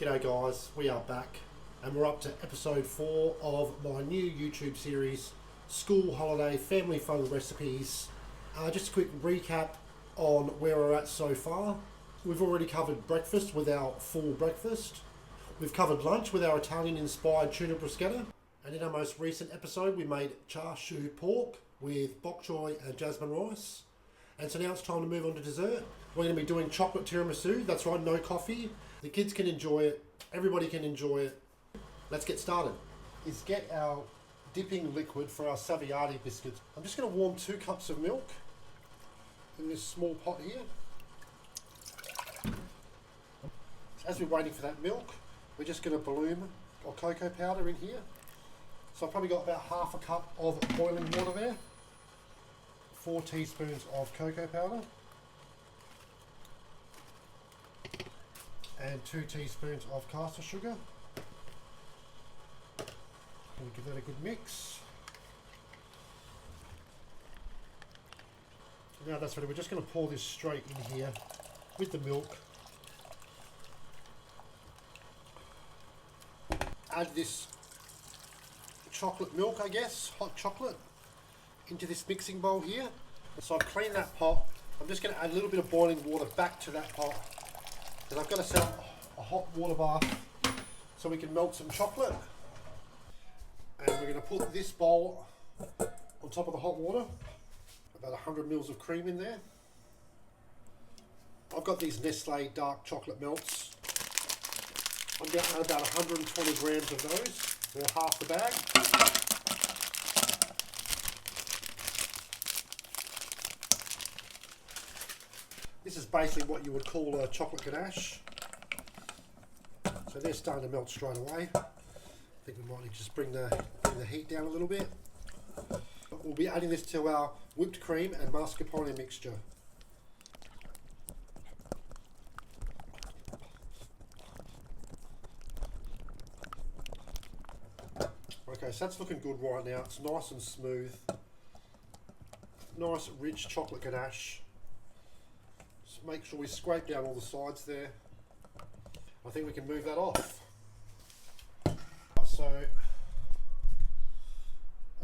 G'day guys, we are back and we're up to episode 4 of my new YouTube series, School Holiday Family Fun Recipes. Just a quick recap on where we're at so far. We've already covered breakfast with our full breakfast. We've covered lunch with our Italian inspired tuna bruschetta. And in our most recent episode we made char siu pork with bok choy and jasmine rice. And so now it's time to move on to dessert. We're going to be doing chocolate tiramisu. That's right, no coffee. The kids can enjoy it. Everybody can enjoy it. Let's get started. Is get our dipping liquid for our Savoiardi biscuits. I'm just going to warm 2 cups of milk in this small pot here. So as we're waiting for that milk, we're just going to balloon our cocoa powder in here. So I've probably got about half a cup of boiling water there. 4 teaspoons of cocoa powder. And 2 teaspoons of castor sugar. We'll give that a good mix. Now that's ready. We're just going to pour this straight in here with the milk. Add this chocolate milk, I guess, hot chocolate, into this mixing bowl here. So I've cleaned that pot. I'm just going to add a little bit of boiling water back to that pot. And I've got to set up a hot water bath so we can melt some chocolate. And we're going to put this bowl on top of the hot water. About 100 mils of cream in there. I've got these Nestle dark chocolate melts. I'm down to about 120 grams of those, or half the bag. This is basically what you would call a chocolate ganache. So they're starting to melt straight away. I think we might need to just bring the heat down a little bit. We'll be adding this to our whipped cream and mascarpone mixture. Okay, so that's looking good right now. It's nice and smooth. Nice rich chocolate ganache. Just make sure we scrape down all the sides there. I think we can move that off. So,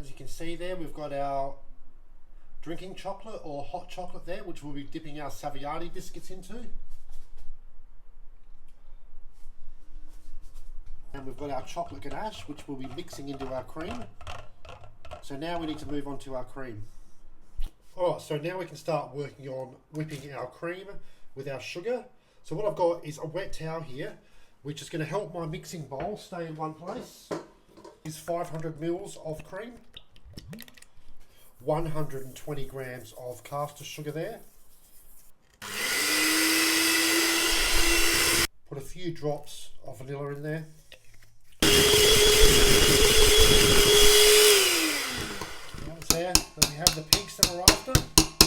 as you can see there, we've got our drinking chocolate or hot chocolate there, which we'll be dipping our Savoiardi biscuits into. And we've got our chocolate ganache, which we'll be mixing into our cream. So now we need to move on to our cream. Alright, so now we can start working on whipping our cream with our sugar. So what I've got is a wet towel here, which is going to help my mixing bowl stay in one place. Is 500 mils of cream, 120 grams of castor sugar there. Put a few drops of vanilla in there. That's there. Then we have the peaks that we're after.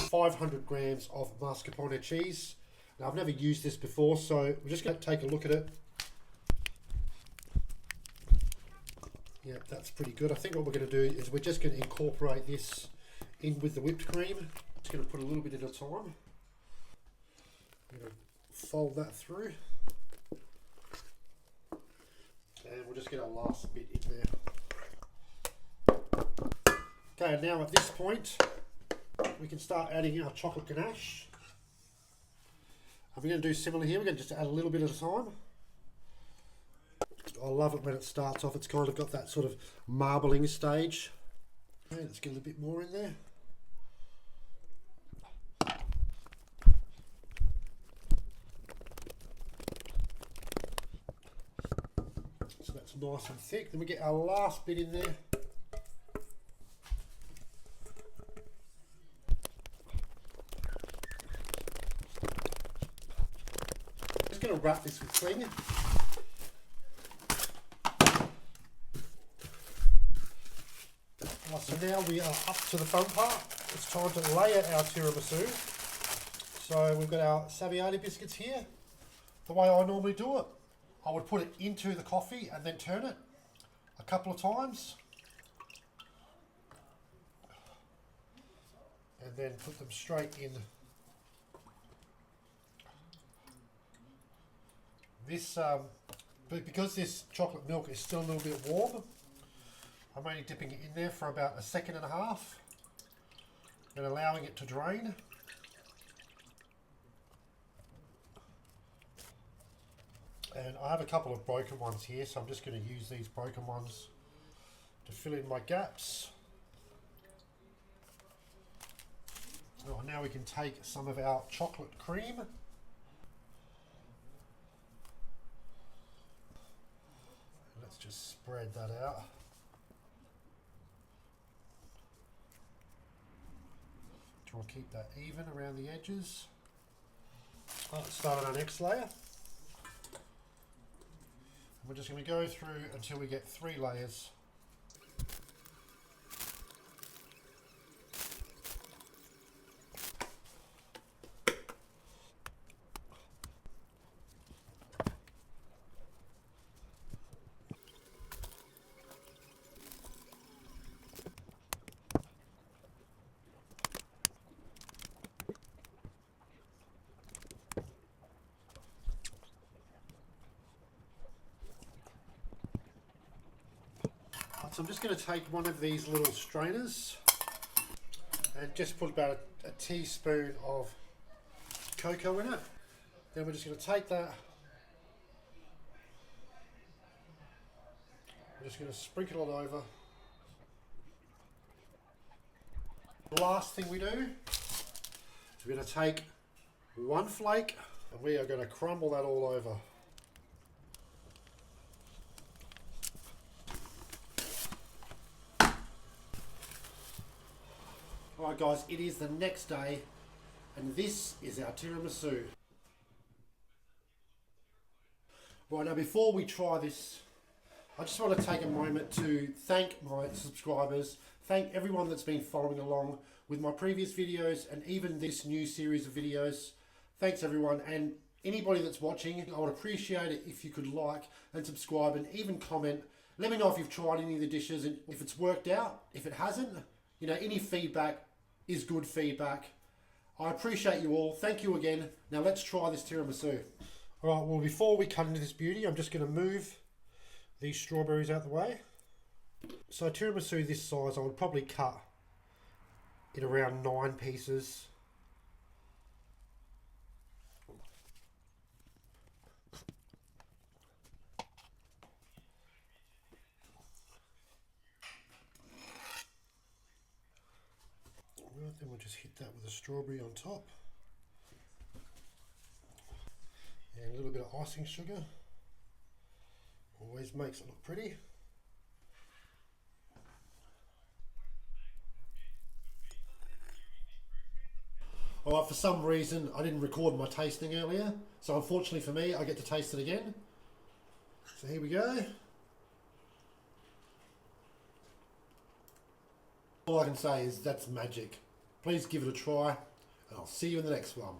500 grams of mascarpone cheese. Now I've never used this before, so we're just going to take a look at it. Yep, that's pretty good. I think what we're going to do is we're just going to incorporate this in with the whipped cream. Just going to put a little bit at a time. I'm going to fold that through. And we'll just get our last bit in there. Okay, now at this point, we can start adding our chocolate ganache. I'm going to do similar here. We're going to just add a little bit at a time. I love it when it starts off. It's kind of got that sort of marbling stage. Okay, let's get a little bit more in there. So that's nice and thick. Then we get our last bit in there. Just going to wrap this with cling. So now we are up to the fun part. It's time to layer our tiramisu. So we've got our Savoiardi biscuits here. The way I normally do it, I would put it into the coffee and then turn it a couple of times. And then put them straight in This But because this chocolate milk is still a little bit warm, I'm only dipping it in there for about 1.5 seconds and allowing it to drain. And I have a couple of broken ones here, so I'm just going to use these broken ones to fill in my gaps. Oh, now we can take some of our chocolate cream. Let's just spread that out. Try to keep that even around the edges. Let's start on our next layer. We're just going to go through until we get 3 layers. So I'm just going to take one of these little strainers and just put about a teaspoon of cocoa in it. Then we're just going to take that. We're just going to sprinkle it over. The last thing we do is we're going to take 1 flake and we are going to crumble that all over. Alright guys, it is the next day and this is our tiramisu. Right, now before we try this, I just want to take a moment to thank my subscribers, thank everyone that's been following along with my previous videos and even this new series of videos. Thanks everyone, and anybody that's watching, I would appreciate it if you could like and subscribe and even comment. Let me know if you've tried any of the dishes and if it's worked out. If it hasn't, you know, any feedback is good feedback. I appreciate you all. Thank you again. Now let's try this tiramisu. Alright, well before we cut into this beauty, I'm just going to move these strawberries out the way. So a tiramisu this size I would probably cut in around 9 pieces. Right, then we'll just hit that with a strawberry on top. And a little bit of icing sugar. Always makes it look pretty. Alright, for some reason I didn't record my tasting earlier, so unfortunately for me I get to taste it again. So here we go. All I can say is that's magic. Please give it a try and I'll see you in the next one.